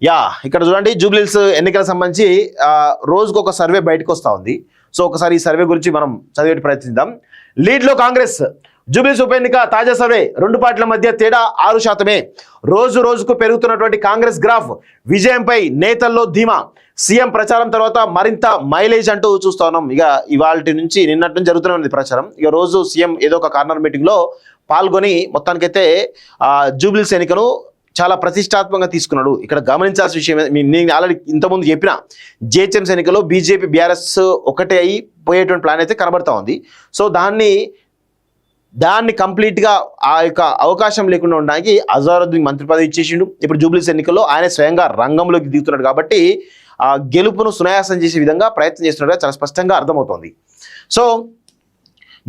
Yeah ఇక్కడ చూడండి జూబ్లీహిల్స్ ఎన్నికలకు సంబంధించి రోజుకు ఒక సర్వే బయటకు వస్తూ ఉంది. సో ఒకసారి ఈ సర్వే గురించి మనం చదివే ప్రయత్నిద్దాం. లీడ్లో కాంగ్రెస్, జూబ్లీహిల్స్ ఉప ఎన్నిక తాజా సర్వే, రెండు పార్టీల మధ్య తేడా 6%. రోజు రోజుకు పెరుగుతున్నటువంటి కాంగ్రెస్ గ్రాఫ్, విజయంపై నేతల్లో ధీమా, సీఎం ప్రచారం తర్వాత మరింత మైలేజ్ అంటూ చూస్తా ఉన్నాం. ఇక ఇవాళ నుంచి నిన్నటి నుంచి జరుగుతూనే ఉంది ప్రచారం. ఇక రోజు సీఎం ఏదో ఒక కార్నర్ మీటింగ్ లో పాల్గొని మొత్తానికైతే జూబ్లీహిల్స్ ఎన్నికను చాలా ప్రతిష్టాత్మకంగా తీసుకున్నాడు. ఇక్కడ గమనించాల్సిన విషయం, నేను ఆల్రెడీ ఇంతకుముందు చెప్పిన, జిహెచ్ఎంసీ ఎన్నికల్లో బీజేపీ బీఆర్ఎస్ ఒకటే అయి పోయేటువంటి ప్లాన్ అయితే కనబడతా ఉంది. సో దాన్ని కంప్లీట్గా ఆ యొక్క అవకాశం లేకుండా ఉండడానికి అజారుద్దీన్ మంత్రి పదవి ఇచ్చేసిండు. ఇప్పుడు జూబ్లీహిల్స్ ఎన్నికల్లో ఆయన స్వయంగా రంగంలోకి దిగుతున్నాడు కాబట్టి ఆ గెలుపును సునాయాసం చేసే విధంగా ప్రయత్నం చేస్తున్నట్టుగా చాలా స్పష్టంగా అర్థమవుతోంది. సో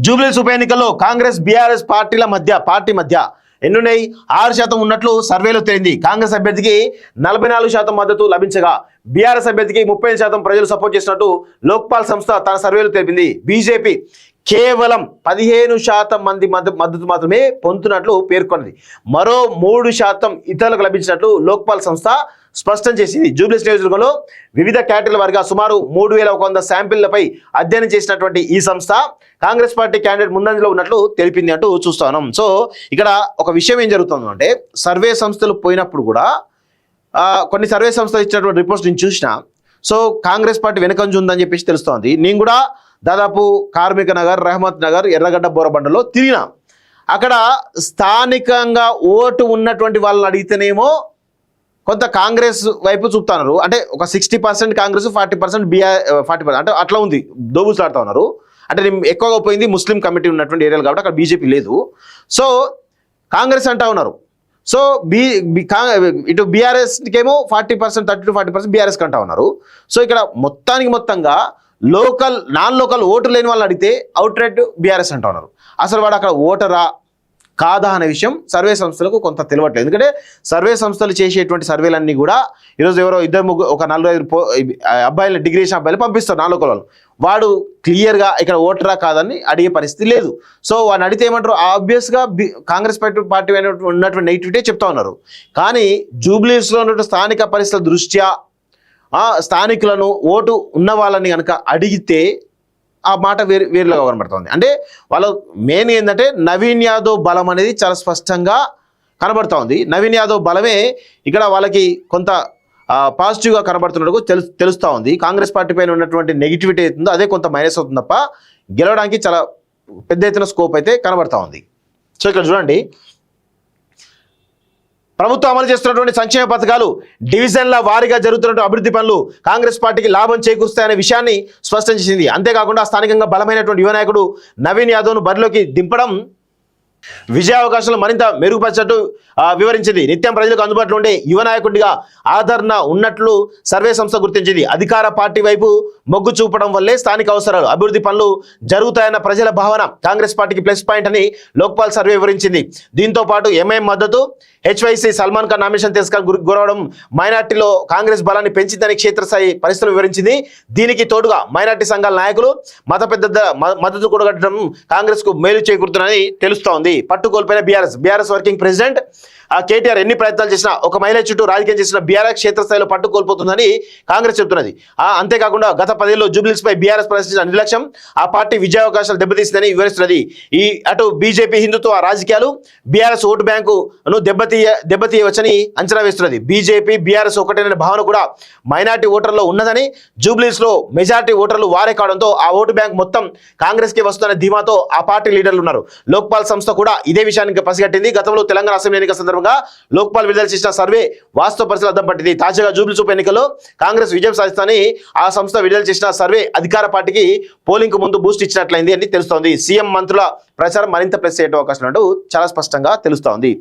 జూబ్లీహిల్స్ ఉప ఎన్నికల్లో కాంగ్రెస్ బీఆర్ఎస్ పార్టీ మధ్య ఎన్నున్నాయి 6% ఉన్నట్లు సర్వేలో తేలింది. కాంగ్రెస్ అభ్యర్థికి 44% మద్దతు లభించగా బీఆర్ఎస్ అభ్యర్థికి 35% ప్రజలు సపోర్ట్ చేసినట్టు లోక్పాల్ సంస్థ తన సర్వేలో తెలిపింది. బీజేపీ కేవలం 15% మంది మద్దతు మాత్రమే పొందుతున్నట్లు పేర్కొన్నది. మరో 3% ఇతరులకు లభించినట్లు లోక్పాల్ సంస్థ స్పష్టం చేసింది. జూబ్లీహిల్స్ నియోజకవర్గంలో వివిధ కేటగిరీల వారిగా సుమారు 3100 శాంపిళ్లపై అధ్యయనం చేసినటువంటి ఈ సంస్థ కాంగ్రెస్ పార్టీ క్యాండిడేట్ ముందంజలో ఉన్నట్లు తెలిపింది అంటూ చూస్తా ఉన్నాం. సో ఇక్కడ ఒక విషయం ఏం జరుగుతుంది అంటే, సర్వే సంస్థలు పోయినప్పుడు కూడా కొన్ని సర్వే సంస్థలు ఇచ్చినటువంటి రిపోర్ట్స్ నేను చూసిన. సో కాంగ్రెస్ పార్టీ వెనకంజు ఉందని చెప్పేసి తెలుస్తోంది. నేను కూడా దాదాపు కార్మిక నగర్, రహమత్ నగర్, ఎర్రగడ్డ, బోరబండలో తిరిగిన. అక్కడ స్థానికంగా ఓటు ఉన్నటువంటి వాళ్ళని అడిగితేనేమో కొంత కాంగ్రెస్ వైపు చూపుతున్నారు. అంటే ఒక 60% కాంగ్రెస్, 40% అంటే అట్లా ఉంది, దోబులాడుతూ ఉన్నారు. అంటే ఎక్కువగా పోయింది ముస్లిం కమిటీ ఉన్నటువంటి ఏరియాలు కాబట్టి అక్కడ బీజేపీ లేదు. సో కాంగ్రెస్ అంటా ఉన్నారు. సో ఇటు బీఆర్ఎస్కేమో 40%, 30-40% బీఆర్ఎస్కి అంటా ఉన్నారు. సో ఇక్కడ మొత్తంగా నాన్ లోకల్ ఓటు లేని వాళ్ళని అడిగితే అవుట్ రైట్ బీఆర్ఎస్ అంటా ఉన్నారు. అసలు వాడు అక్కడ ఓటరా కాదా అనే విషయం సర్వే సంస్థలకు కొంత తెలియట్లేదు. ఎందుకంటే సర్వే సంస్థలు చేసేటువంటి సర్వేలన్నీ కూడా ఈరోజు ఎవరో ఒక 4-5 అబ్బాయిలు, డిగ్రీ చేసిన అబ్బాయిలు పంపిస్తారు నాన్ లోకల్ వాళ్ళు. వాడు క్లియర్గా ఇక్కడ ఓటరా కాదని అడిగే పరిస్థితి లేదు. సో వాడిని అడిగితే ఏమంటారు, ఆబ్వియస్గా కాంగ్రెస్ పార్టీ ఉన్నటువంటి నెగిటివిటీ చెప్తా ఉన్నారు. కానీ జూబ్లీహిల్స్లో ఉన్నటువంటి స్థానిక పరిస్థితుల దృష్ట్యా స్థానికులను, ఓటు ఉన్న వాళ్ళని కనుక అడిగితే ఆ మాట వేరుగా కనబడుతుంది. అంటే వాళ్ళ మెయిన్ ఏంటంటే నవీన్ యాదవ్ బలం అనేది చాలా స్పష్టంగా కనబడుతూ ఉంది. నవీన్ యాదవ్ బలమే ఇక్కడ వాళ్ళకి కొంత పాజిటివ్గా కనబడుతున్నట్టు తెలుస్తూ ఉంది. కాంగ్రెస్ పార్టీ పైన ఉన్నటువంటి నెగిటివిటీ అవుతుందో అదే కొంత మైనస్ అవుతుంది తప్ప గెలవడానికి చాలా పెద్ద ఎత్తున స్కోప్ అయితే కనబడుతూ ఉంది. సో ఇక్కడ చూడండి, ప్రభుత్వం అమలు చేస్తున్నటువంటి సంక్షేమ పథకాలు, డివిజన్ల వారీగా జరుగుతున్న అభివృద్ధి పనులు కాంగ్రెస్ పార్టీకి లాభం చేకూరుస్తాయనే విషయాన్ని స్పష్టం చేసింది. అంతేకాకుండా స్థానికంగా బలమైనటువంటి యువ నాయకుడు నవీన్ యాదవ్ను బరిలోకి దింపడం విజయావకాశాలు మరింత మెరుగుపరిచినట్టు వివరించింది. నిత్యం ప్రజలకు అందుబాటులో ఉండే యువ నాయకుడిగా ఆదరణ ఉన్నట్లు సర్వే సంస్థ గుర్తించింది. అధికార పార్టీ వైపు మొగ్గు చూపడం వల్లే స్థానిక అవసరాలు, అభివృద్ధి పనులు జరుగుతాయన్న ప్రజల భావన కాంగ్రెస్ పార్టీకి ప్లస్ పాయింట్ అని లోక్పాల్ సర్వే వివరించింది. దీంతో పాటు ఎంఐఎం మద్దతు, హెచ్వైసీ సల్మాన్ ఖాన్ నామినేషన్ తిరస్కారం గురవడం మైనార్టీలో కాంగ్రెస్ బలాన్ని పెంచిందని క్షేత్రస్థాయి పరిస్థితులు వివరించింది. దీనికి తోడుగా మైనార్టీ సంఘాల నాయకులు మద్దతు కూడగట్టడం కాంగ్రెస్ కు మేలు చేకూరుతుందని తెలుస్తోంది. పట్టు కోల్పోయిన బీఆర్ఎస్ వర్కింగ్ ప్రెసిడెంట్ కేటీఆర్ ఎన్ని ప్రయత్నాలు చేసినా ఒక మహిళ చుట్టూ రాజకీయం చేసిన బీఆర్ఎస్ క్షేత్రస్థాయిలో పట్టు కోల్పోతుందని కాంగ్రెస్ చెబుతున్నది. అంతేకాకుండా గత 10 ఏళ్లలో జూబ్లీహిల్స్ పై బీఆర్ఎస్ ప్రదర్శించిన నిర్లక్ష్యం ఆ పార్టీ విజయావకాశాలు దెబ్బతీసిందని వివరిస్తున్నది. అటు బీజేపీ హిందుత్వ రాజకీయాలు బీఆర్ఎస్ ఓటు బ్యాంకును దెబ్బతీయవచ్చని అంచనా వేస్తున్నది. బీజేపీ బీఆర్ఎస్ ఒకటేననే భావన కూడా మైనార్టీ ఓటర్లో ఉన్నదని, జూబ్లీహిల్స్ లో మెజార్టీ ఓటర్లు వారే కావడంతో ఆ ఓటు బ్యాంక్ మొత్తం కాంగ్రెస్ కి వస్తున్న ధీమాతో ఆ పార్టీ లీడర్లు ఉన్నారు. లోక్పాల్ సంస్థ కూడా ఇదే విషయానికి పసిగట్టింది. గతంలో తెలంగాణ అసెంబ్లీ ఎన్నికల సందర్భంగా లోక్పాల్ విడుదల చేసిన సర్వే వాస్తవ పరిస్థితులు అద్దం పట్టింది. తాజాగా జూబ్లీహిల్స్ ఉప ఎన్నికల్లో కాంగ్రెస్ విజయం సాధిస్తానని ఆ సంస్థ విడుదల చేసిన సర్వే అధికార పార్టీకి పోలింగ్ కు ముందు బూస్ట్ ఇచ్చినట్లయింది అని తెలుస్తోంది. సీఎం మంత్రుల ప్రచారం మరింత ప్లస్ అయ్యే అవకాశం చాలా స్పష్టంగా తెలుస్తోంది.